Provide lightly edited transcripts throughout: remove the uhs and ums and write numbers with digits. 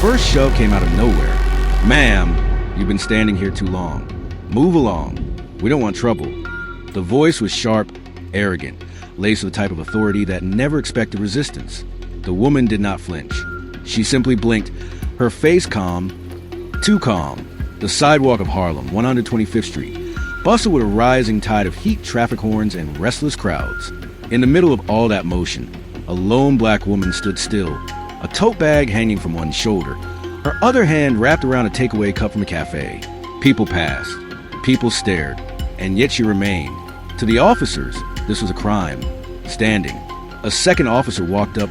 first shove came out of nowhere. "Ma'am, you've been standing here too long. Move along. We don't want trouble." The voice was sharp, arrogant, laced with the type of authority that never expected resistance. The woman did not flinch. She simply blinked, her face calm, too calm. The sidewalk of Harlem, 125th Street, bustled with a rising tide of heat, traffic horns, and restless crowds. In the middle of all that motion, a lone black woman stood still, a tote bag hanging from one shoulder, her other hand wrapped around a takeaway cup from a cafe. People passed. People stared. And yet she remained. To the officers, this was a crime. Standing. A second officer walked up,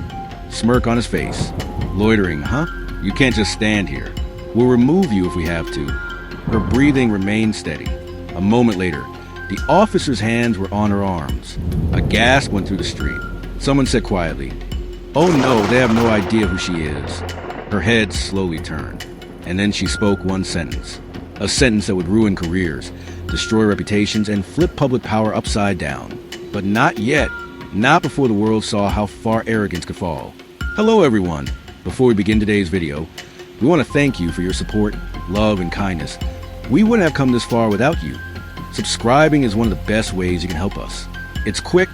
smirk on his face. "Loitering, huh? You can't just stand here. We'll remove you if we have to." Her breathing remained steady. A moment later, the officer's hands were on her arms. A gasp went through the street. Someone said quietly, "Oh no, they have no idea who she is." Her head slowly turned, and then she spoke one sentence. A sentence that would ruin careers, destroy reputations, and flip public power upside down. But not yet. Not before the world saw how far arrogance could fall. Hello everyone. Before we begin today's video, we want to thank you for your support, love, and kindness. We wouldn't have come this far without you. Subscribing is one of the best ways you can help us. It's quick,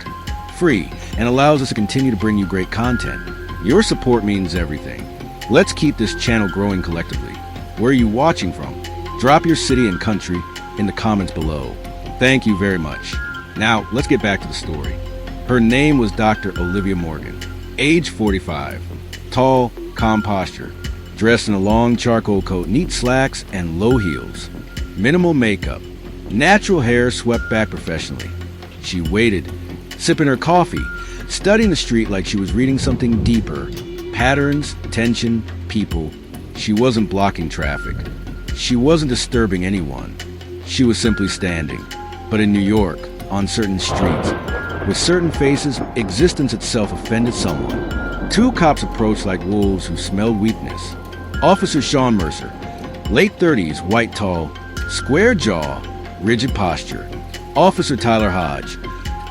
free, and allows us to continue to bring you great content. Your support means everything. Let's keep this channel growing collectively. Where are you watching from? Drop your city and country in the comments below. Thank you very much. Now, let's get back to the story. Her name was Dr. Olivia Morgan, age 45, tall, calm posture, dressed in a long charcoal coat, neat slacks, and low heels. Minimal makeup, natural hair swept back professionally. She waited, sipping her coffee, studying the street like she was reading something deeper. Patterns, tension, people. She wasn't blocking traffic. She wasn't disturbing anyone. She was simply standing. But in New York, on certain streets, with certain faces, existence itself offended someone. Two cops approached like wolves who smelled weakness. Officer Sean Mercer, late 30s, white tall, square jaw, rigid posture. Officer Tyler Hodge,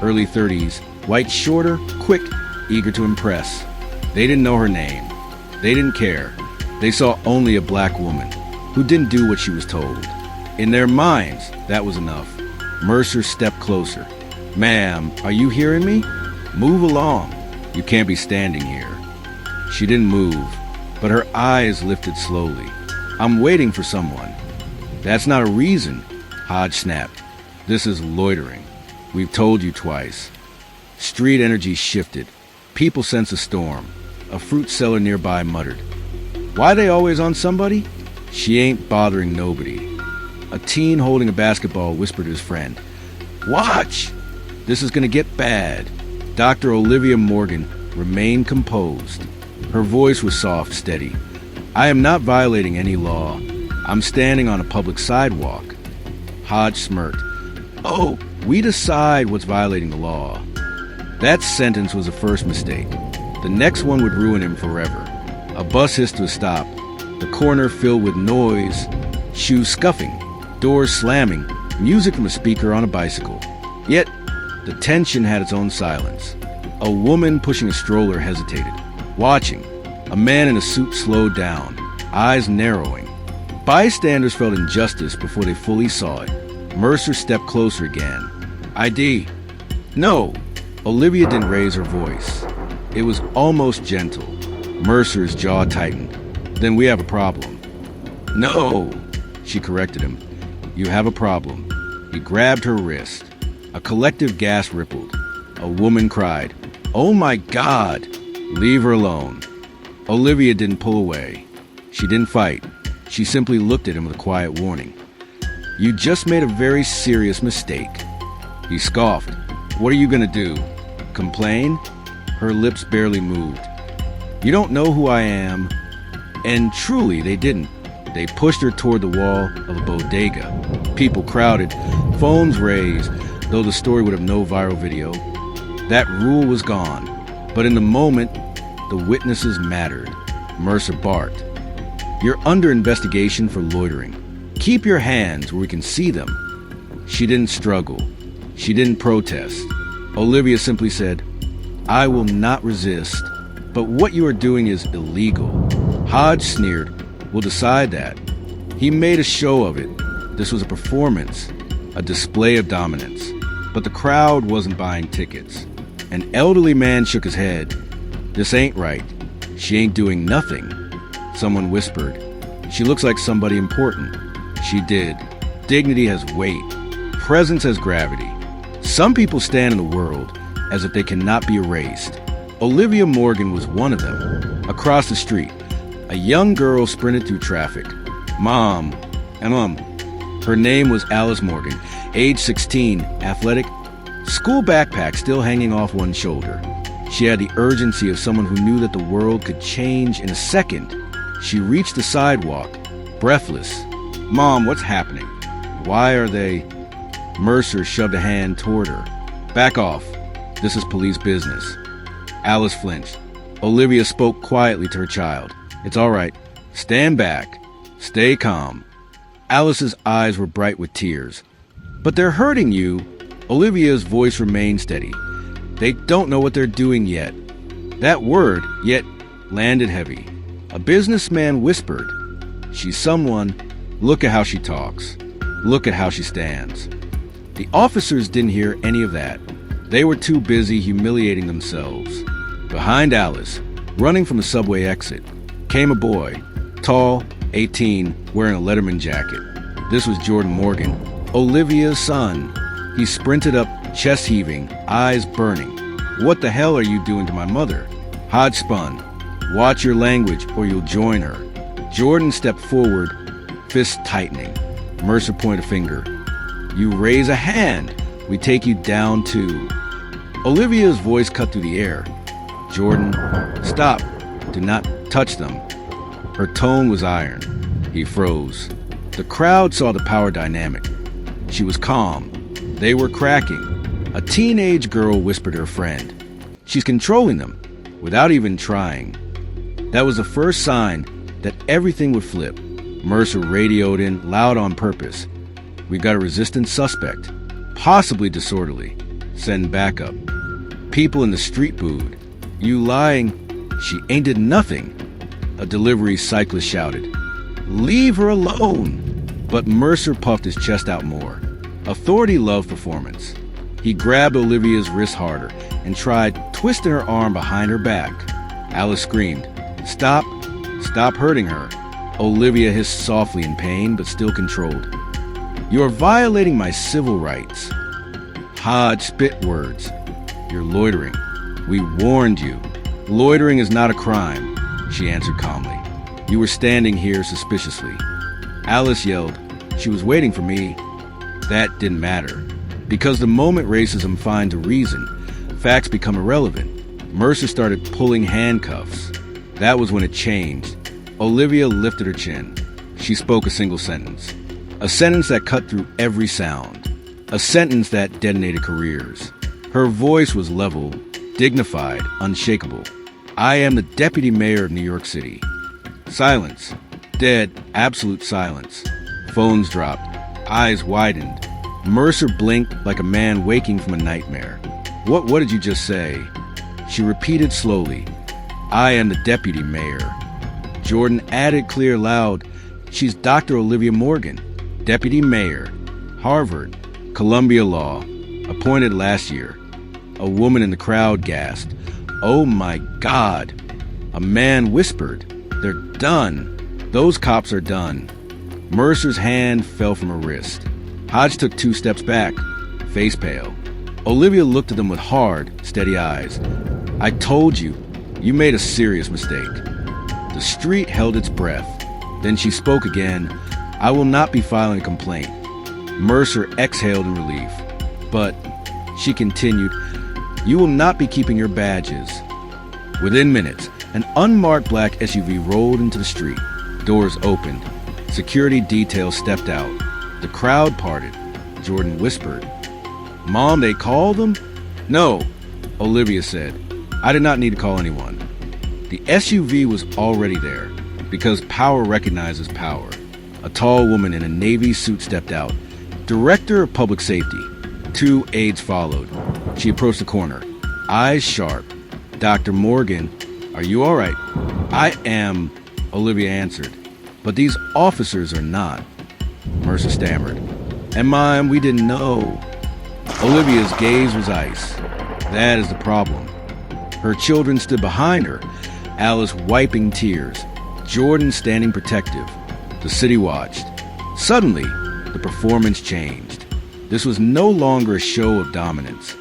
early 30s, white shorter, quick, eager to impress. They didn't know her name. They didn't care. They saw only a black woman who didn't do what she was told. In their minds, that was enough. Mercer stepped closer. "Ma'am, are you hearing me? Move along. You can't be standing here." She didn't move, but her eyes lifted slowly. "I'm waiting for someone." "That's not a reason," Hodge snapped. "This is loitering. We've told you twice." Street energy shifted. People sensed a storm. A fruit seller nearby muttered, "Why they always on somebody? She ain't bothering nobody." A teen holding a basketball whispered to his friend, "Watch! This is gonna get bad." Dr. Olivia Morgan remained composed. Her voice was soft, steady. "I am not violating any law. I'm standing on a public sidewalk." Hodge smirked. "Oh, we decide what's violating the law." That sentence was the first mistake. The next one would ruin him forever. A bus hissed to a stop. The corner filled with noise, shoes scuffing, doors slamming, music from a speaker on a bicycle. Yet, the tension had its own silence. A woman pushing a stroller hesitated, watching. A man in a suit slowed down, eyes narrowing. Bystanders felt injustice before they fully saw it. Mercer stepped closer again. "ID." "No." Olivia didn't raise her voice. It was almost gentle. Mercer's jaw tightened. "Then we have a problem." "No," she corrected him. "You have a problem." He grabbed her wrist. A collective gasp rippled. A woman cried, "Oh my God!" "Leave her alone." Olivia didn't pull away. She didn't fight. She simply looked at him with a quiet warning. "You just made a very serious mistake." He scoffed. "What are you gonna do? Complain?" Her lips barely moved. "You don't know who I am." And truly, they didn't. They pushed her toward the wall of a bodega. People crowded, phones raised, though the story would have no viral video. That rule was gone. But in the moment, the witnesses mattered. Mercer barked, "You're under investigation for loitering. Keep your hands where we can see them." She didn't struggle. She didn't protest. Olivia simply said, "I will not resist, but what you are doing is illegal." Hodge sneered. We'll decide that. He made a show of it. This was a performance, a display of dominance. But the crowd wasn't buying tickets. An elderly man shook his head. This ain't right. She ain't doing nothing. Someone whispered. She looks like somebody important. She did. Dignity has weight. Presence has gravity. Some people stand in the world as if they cannot be erased. Olivia Morgan was one of them. Across the street, a young girl sprinted through traffic. Mom. Her name was Alice Morgan, age 16, athletic, school backpack still hanging off one shoulder. She had the urgency of someone who knew that the world could change in a second. She reached the sidewalk, breathless. Mom, what's happening? Why are they... Mercer shoved a hand toward her. Back off. This is police business. Alice flinched. Olivia spoke quietly to her child. It's all right. Stand back. Stay calm. Alice's eyes were bright with tears. But they're hurting you. Olivia's voice remained steady. They don't know what they're doing yet. That word, yet, landed heavy. A businessman whispered. She's someone. Look at how she talks. Look at how she stands. The officers didn't hear any of that. They were too busy humiliating themselves. Behind Alice, running from the subway exit, came a boy, tall, 18, wearing a Letterman jacket. This was Jordan Morgan, Olivia's son. He sprinted up, chest heaving, eyes burning. What the hell are you doing to my mother? Hodge spun. Watch your language or you'll join her. Jordan stepped forward, fist tightening. Mercer pointed a finger. You raise a hand, we take you down too. Olivia's voice cut through the air. Jordan, stop. Do not touch them. Her tone was iron. He froze. The crowd saw the power dynamic. She was calm. They were cracking. A teenage girl whispered to her friend. She's controlling them, without even trying. That was the first sign that everything would flip. Mercer radioed in, loud on purpose. We've got a resistant suspect, possibly disorderly. Send backup. People in the street booed. You lying. She ain't did nothing. A delivery cyclist shouted. Leave her alone. But Mercer puffed his chest out more. Authority loved performance. He grabbed Olivia's wrist harder and tried twisting her arm behind her back. Alice screamed. Stop. Stop hurting her. Olivia hissed softly in pain, but still controlled. You're violating my civil rights. Hodge spit words. You're loitering. We warned you. Loitering is not a crime, she answered calmly. You were standing here suspiciously. Alice yelled. She was waiting for me. That didn't matter. Because the moment racism finds a reason, facts become irrelevant. Mercer started pulling handcuffs. That was when it changed. Olivia lifted her chin. She spoke a single sentence. A sentence that cut through every sound. A sentence that detonated careers. Her voice was level, dignified, unshakable. I am the deputy mayor of New York City. Silence. Dead, absolute silence. Phones dropped. Eyes widened. Mercer blinked like a man waking from a nightmare. What did you just say? She repeated slowly. I am the deputy mayor. Jordan added clear loud. She's Dr. Olivia Morgan, deputy mayor, Harvard, Columbia Law, appointed last year. A woman in the crowd gasped. Oh my God. A man whispered. They're done. Those cops are done. Mercer's hand fell from her wrist. Hodge took 2 steps back, face pale. Olivia looked at them with hard, steady eyes. I told you, you made a serious mistake. The street held its breath. Then she spoke again. I will not be filing a complaint. Mercer exhaled in relief. But, she continued, you will not be keeping your badges. Within minutes, an unmarked black SUV rolled into the street. Doors opened. Security details stepped out. The crowd parted. Jordan whispered. Mom, they called them? No, Olivia said. I did not need to call anyone. The SUV was already there, because power recognizes power. A tall woman in a navy suit stepped out. Director of Public Safety. 2 aides followed. She approached the corner, eyes sharp. Dr. Morgan, are you all right? I am. Olivia answered. "But these officers are not," Mercer stammered. "And ma'am, we didn't know." Olivia's gaze was ice. That is the problem. Her children stood behind her, Alice wiping tears, Jordan standing protective. The city watched. Suddenly, the performance changed. This was no longer a show of dominance.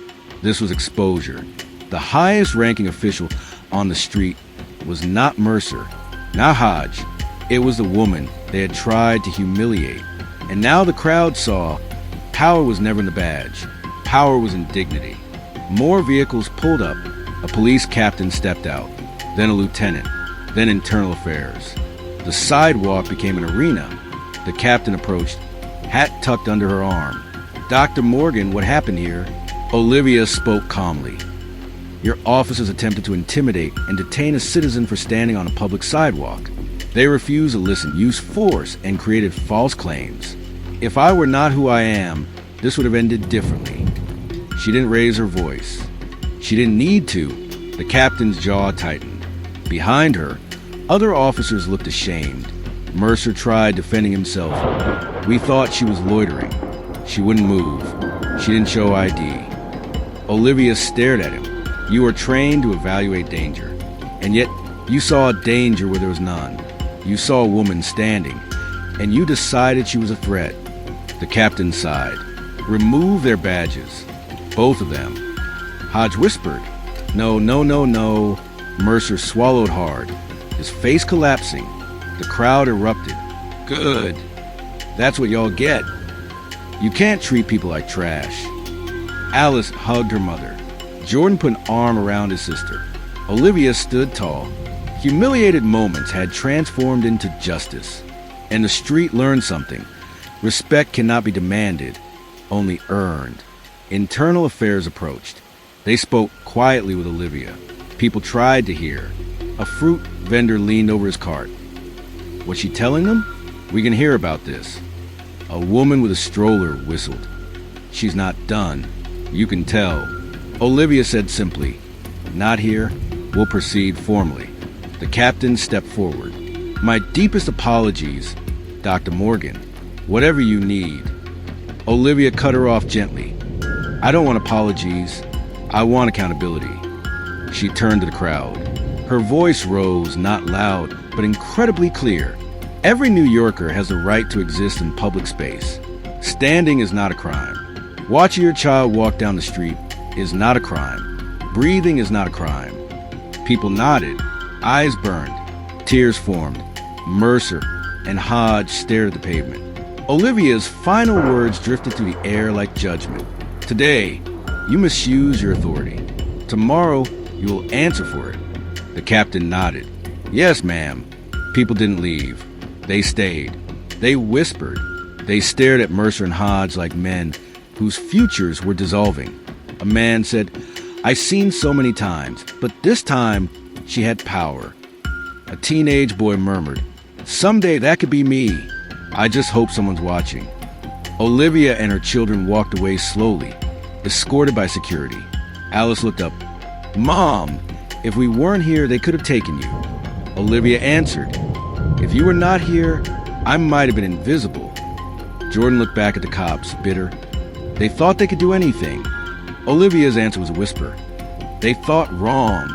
This was exposure. The highest-ranking official on the street was not Mercer, not Hodge. It was the woman they had tried to humiliate. And now the crowd saw power was never in the badge. Power was in dignity. More vehicles pulled up. A police captain stepped out, then a lieutenant, then internal affairs. The sidewalk became an arena. The captain approached, hat tucked under her arm. "Dr. Morgan, what happened here?" Olivia spoke calmly. "Your officers attempted to intimidate and detain a citizen for standing on a public sidewalk. They refused to listen, used force, and created false claims. If I were not who I am, this would have ended differently." She didn't raise her voice. She didn't need to. The captain's jaw tightened. Behind her, other officers looked ashamed. Mercer tried defending himself. "We thought she was loitering. She wouldn't move. She didn't show ID." Olivia stared at him. "You are trained to evaluate danger. And yet, you saw danger where there was none. You saw a woman standing, and you decided she was a threat." The captain sighed. "Remove their badges. Both of them." Hodge whispered. "No, no, no, no." Mercer swallowed hard, his face collapsing. The crowd erupted. "Good. That's what y'all get. You can't treat people like trash." Alice hugged her mother. Jordan put an arm around his sister. Olivia stood tall. Humiliated moments had transformed into justice. And the street learned something. Respect cannot be demanded, only earned. Internal affairs approached. They spoke quietly with Olivia. People tried to hear. A fruit vendor leaned over his cart. Was she telling them? "We can hear about this." A woman with a stroller whistled. "She's not done. You can tell." Olivia said simply, "Not here. We'll proceed formally." The captain stepped forward. "My deepest apologies, Dr. Morgan. Whatever you need." Olivia cut her off gently. "I don't want apologies. I want accountability." She turned to the crowd. Her voice rose, not loud, but incredibly clear. Every New Yorker has the right to exist in public space. Standing is not a crime. Watching your child walk down the street is not a crime. Breathing is not a crime. People nodded. Eyes burned. Tears formed. Mercer and Hodge stared at the pavement. Olivia's final words drifted through the air like judgment. "Today, you misuse your authority. Tomorrow, you will answer for it." The captain nodded. "Yes, ma'am." People didn't leave. They stayed. They whispered. They stared at Mercer and Hodge like men whose futures were dissolving. A man said, "I've seen so many times, but this time she had power." A teenage boy murmured, "Someday that could be me. I just hope someone's watching." Olivia and her children walked away slowly, escorted by security. Alice looked up. "Mom, if we weren't here, they could have taken you." Olivia answered, "If you were not here, I might have been invisible." Jordan looked back at the cops, bitter. They thought they could do anything. Olivia's answer was a whisper. They thought wrong.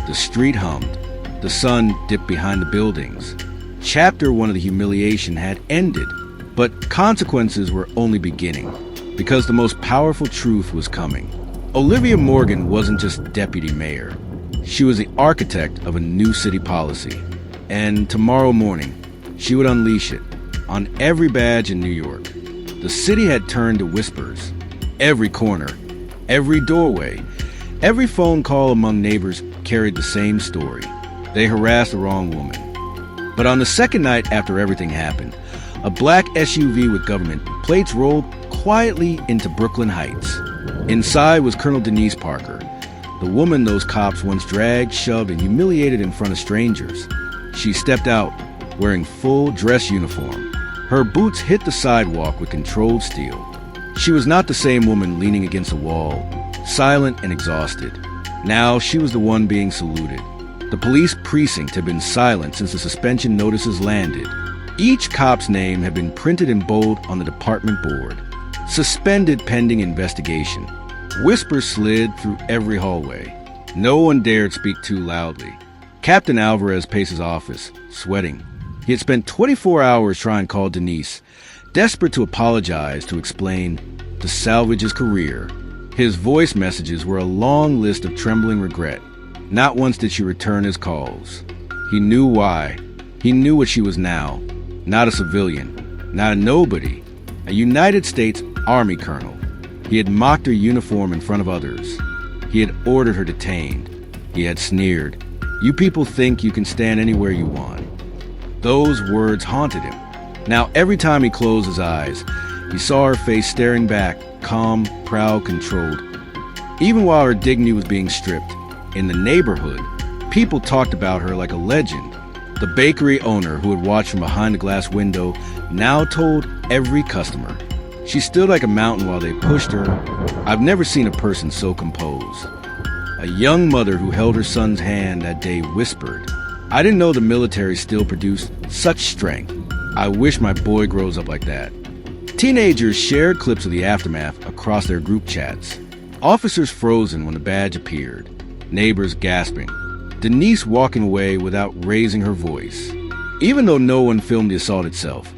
The street hummed. The sun dipped behind the buildings. Chapter 1 of the humiliation had ended, but consequences were only beginning, because the most powerful truth was coming. Olivia Morgan wasn't just deputy mayor. She was the architect of a new city policy. And tomorrow morning, she would unleash it on every badge in New York. The city had turned to whispers. Every corner, every doorway, every phone call among neighbors carried the same story. They harassed the wrong woman. But on the second night after everything happened, a black SUV with government plates rolled quietly into Brooklyn Heights. Inside was Colonel Denise Parker, the woman those cops once dragged, shoved, and humiliated in front of strangers. She stepped out, wearing full dress uniform. Her boots hit the sidewalk with controlled steel. She was not the same woman leaning against a wall, silent and exhausted. Now she was the one being saluted. The police precinct had been silent since the suspension notices landed. Each cop's name had been printed in bold on the department board. Suspended pending investigation. Whispers slid through every hallway. No one dared speak too loudly. Captain Alvarez paced his office, sweating. He had spent 24 hours trying to call Denise, desperate to apologize, to explain, to salvage his career. His voice messages were a long list of trembling regret. Not once did she return his calls. He knew why. He knew what she was now. Not a civilian, not a nobody, a United States Army colonel. He had mocked her uniform in front of others. He had ordered her detained. He had sneered. You people think you can stand anywhere you want. Those words haunted him. Now every time he closed his eyes, he saw her face staring back, calm, proud, controlled. Even while her dignity was being stripped, in the neighborhood, people talked about her like a legend. The bakery owner who had watched from behind the glass window now told every customer. She stood like a mountain while they pushed her. I've never seen a person so composed. A young mother who held her son's hand that day whispered, I didn't know the military still produced such strength. I wish my boy grows up like that. Teenagers shared clips of the aftermath across their group chats. Officers frozen when the badge appeared. Neighbors gasping. Denise walking away without raising her voice. Even though no one filmed the assault itself,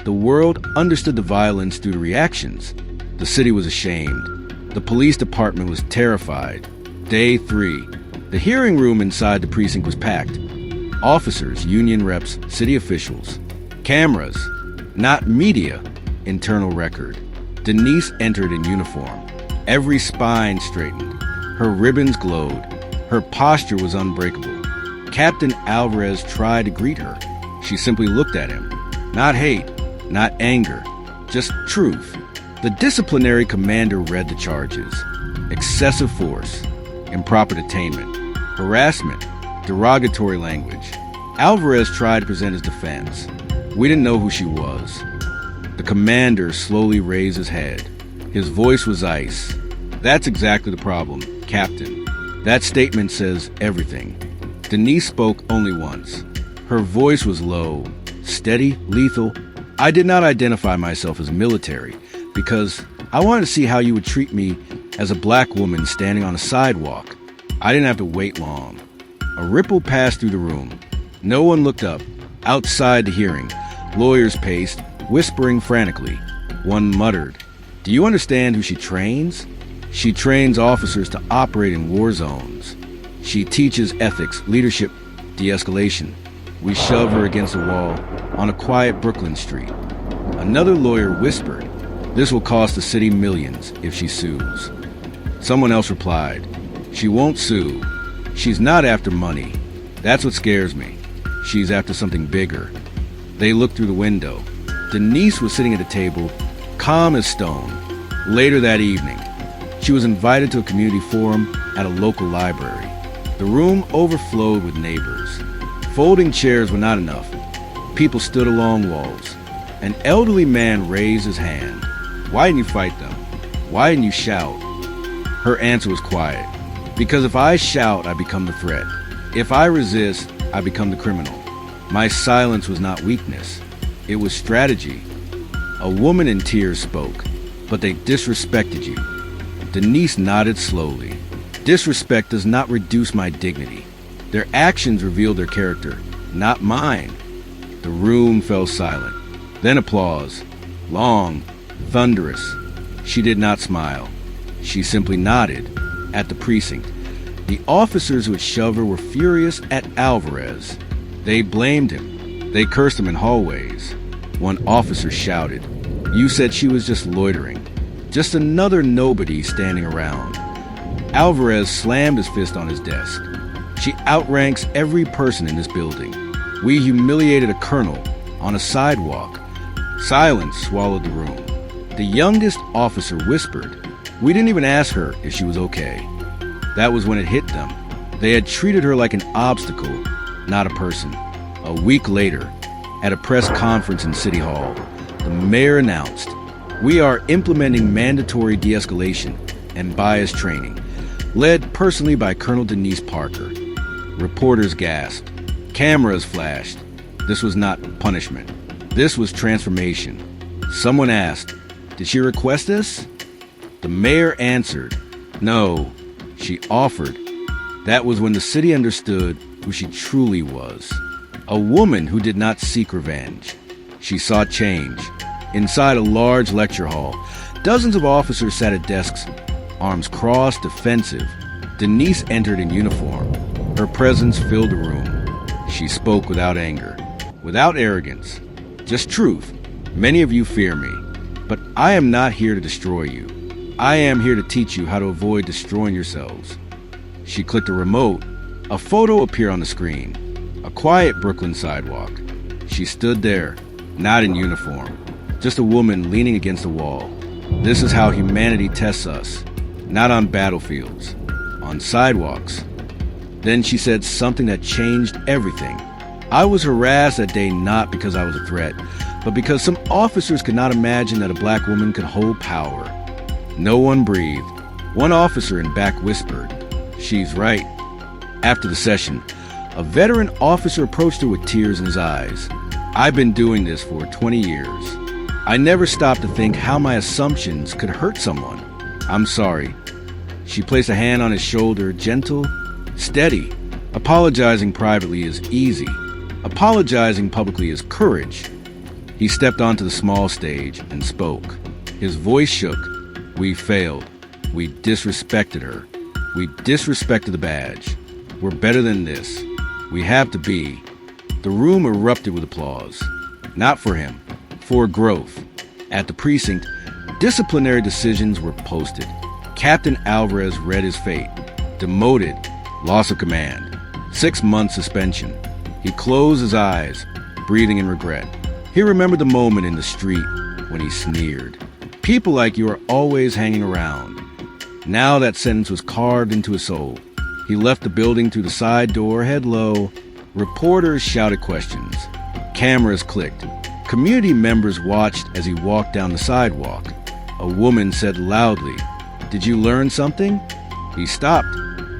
the world understood the violence through the reactions. The city was ashamed. The police department was terrified. Day 3. The hearing room inside the precinct was packed. Officers, union reps, city officials. Cameras, not media. Internal record. Denise entered in uniform. Every spine straightened. Her ribbons glowed. Her posture was unbreakable. Captain Alvarez tried to greet her. She simply looked at him. Not hate, not anger, just truth. The disciplinary commander read the charges. Excessive force, improper detainment, harassment, derogatory language. Alvarez tried to present his defense. We didn't know who she was. The commander slowly raised his head. His voice was ice. That's exactly the problem, Captain. That statement says everything. Denise spoke only once. Her voice was low, steady, lethal. I did not identify myself as military because I wanted to see how you would treat me as a black woman standing on a sidewalk. I didn't have to wait long. A ripple passed through the room. No one looked up. Outside the hearing, lawyers paced, whispering frantically. One muttered, Do you understand who she trains? She trains officers to operate in war zones. She teaches ethics, leadership, de-escalation. We shove her against a wall on a quiet Brooklyn street. Another lawyer whispered, This will cost the city millions if she sues. Someone else replied, She won't sue. She's not after money. That's what scares me. She's after something bigger. They looked through the window. Denise was sitting at a table, calm as stone. Later that evening, she was invited to a community forum at a local library. The room overflowed with neighbors. Folding chairs were not enough. People stood along walls. An elderly man raised his hand. Why didn't you fight them? Why didn't you shout? Her answer was quiet. Because if I shout, I become the threat. If I resist, I become the criminal. My silence was not weakness. It was strategy. A woman in tears spoke, but they disrespected you. Denise nodded slowly. Disrespect does not reduce my dignity. Their actions reveal their character, not mine. The room fell silent. Then applause. Long, thunderous. She did not smile. She simply nodded at the precinct. The officers who had shoved her were furious at Alvarez. They blamed him. They cursed him in hallways. One officer shouted, You said she was just loitering. Just another nobody standing around. Alvarez slammed his fist on his desk. She outranks every person in this building. We humiliated a colonel on a sidewalk. Silence swallowed the room. The youngest officer whispered, We didn't even ask her if she was okay. That was when it hit them. They had treated her like an obstacle, not a person. A week later, at a press conference in City Hall, the mayor announced, We are implementing mandatory de-escalation and bias training, led personally by Colonel Denise Parker. Reporters gasped. Cameras flashed. This was not punishment. This was transformation. Someone asked, "Did she request this?" The mayor answered, "No, she offered." That was when the city understood who she truly was. A woman who did not seek revenge. She sought change. Inside a large lecture hall, dozens of officers sat at desks, arms crossed, defensive. Denise entered in uniform. Her presence filled the room. She spoke without anger, without arrogance, just truth. "Many of you fear me, but I am not here to destroy you. I am here to teach you how to avoid destroying yourselves." She clicked a remote. A photo appeared on the screen. A quiet Brooklyn sidewalk. She stood there, not in uniform, just a woman leaning against a wall. This is how humanity tests us, not on battlefields, on sidewalks. Then she said something that changed everything. "I was harassed that day not because I was a threat, but because some officers could not imagine that a black woman could hold power." No one breathed. One officer in back whispered, "She's right." After the session, a veteran officer approached her with tears in his eyes. "I've been doing this for 20 years. I never stopped to think how my assumptions could hurt someone. I'm sorry." She placed a hand on his shoulder, gentle, steady. Apologizing privately is easy. Apologizing publicly is courage. He stepped onto the small stage and spoke. His voice shook. "We failed. We disrespected her. We disrespected the badge. We're better than this. We have to be." The room erupted with applause. Not for him, for growth. At the precinct, disciplinary decisions were posted. Captain Alvarez read his fate. Demoted, loss of command, 6-month suspension. He closed his eyes, breathing in regret. He remembered the moment in the street when he sneered. "People like you are always hanging around." Now that sentence was carved into his soul. He left the building through the side door, head low. Reporters shouted questions. Cameras clicked. Community members watched as he walked down the sidewalk. A woman said loudly, "Did you learn something?" He stopped,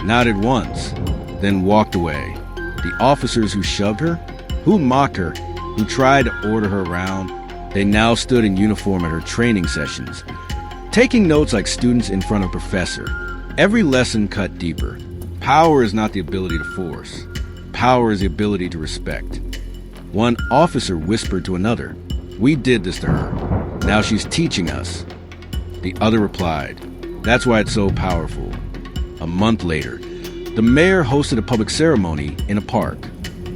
nodded once, then walked away. The officers who shoved her, who mocked her, who tried to order her around, they now stood in uniform at her training sessions, taking notes like students in front of a professor. Every lesson cut deeper. Power is not the ability to force. Power is the ability to respect. One officer whispered to another, "We did this to her. Now she's teaching us." The other replied, "That's why it's so powerful." A month later, the mayor hosted a public ceremony in a park.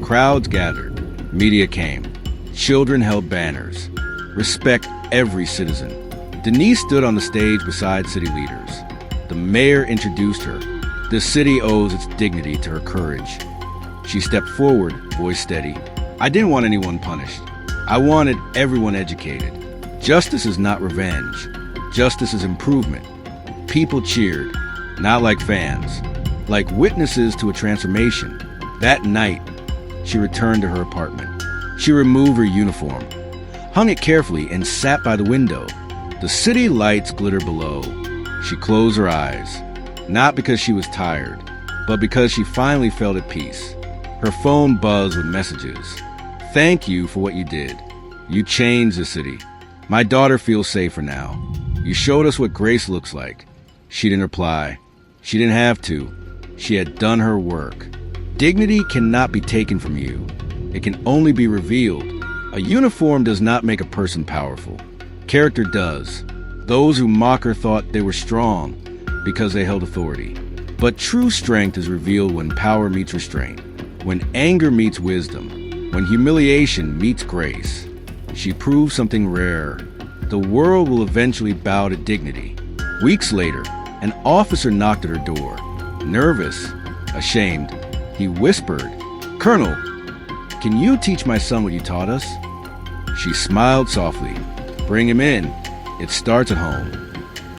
Crowds gathered. Media came. Children held banners. Respect every citizen. Denise stood on the stage beside city leaders. The mayor introduced her. The city owes its dignity to her courage. She stepped forward, voice steady. "I didn't want anyone punished. I wanted everyone educated. Justice is not revenge. Justice is improvement." People cheered, not like fans, like witnesses to a transformation. That night, she returned to her apartment. She removed her uniform, hung it carefully, and sat by the window. The city lights glittered below. She closed her eyes, not because she was tired, but because she finally felt at peace. Her phone buzzed with messages. "Thank you for what you did. You changed the city. My daughter feels safer now. You showed us what grace looks like." She didn't reply. She didn't have to. She had done her work. Dignity cannot be taken from you. It can only be revealed. A uniform does not make a person powerful. Character does. Those who mock her thought they were strong because they held authority. But true strength is revealed when power meets restraint, when anger meets wisdom, when humiliation meets grace. She proved something rare. The world will eventually bow to dignity. Weeks later, an officer knocked at her door. Nervous, ashamed, he whispered, "Colonel, can you teach my son what you taught us?" She smiled softly. "Bring him in. It starts at home."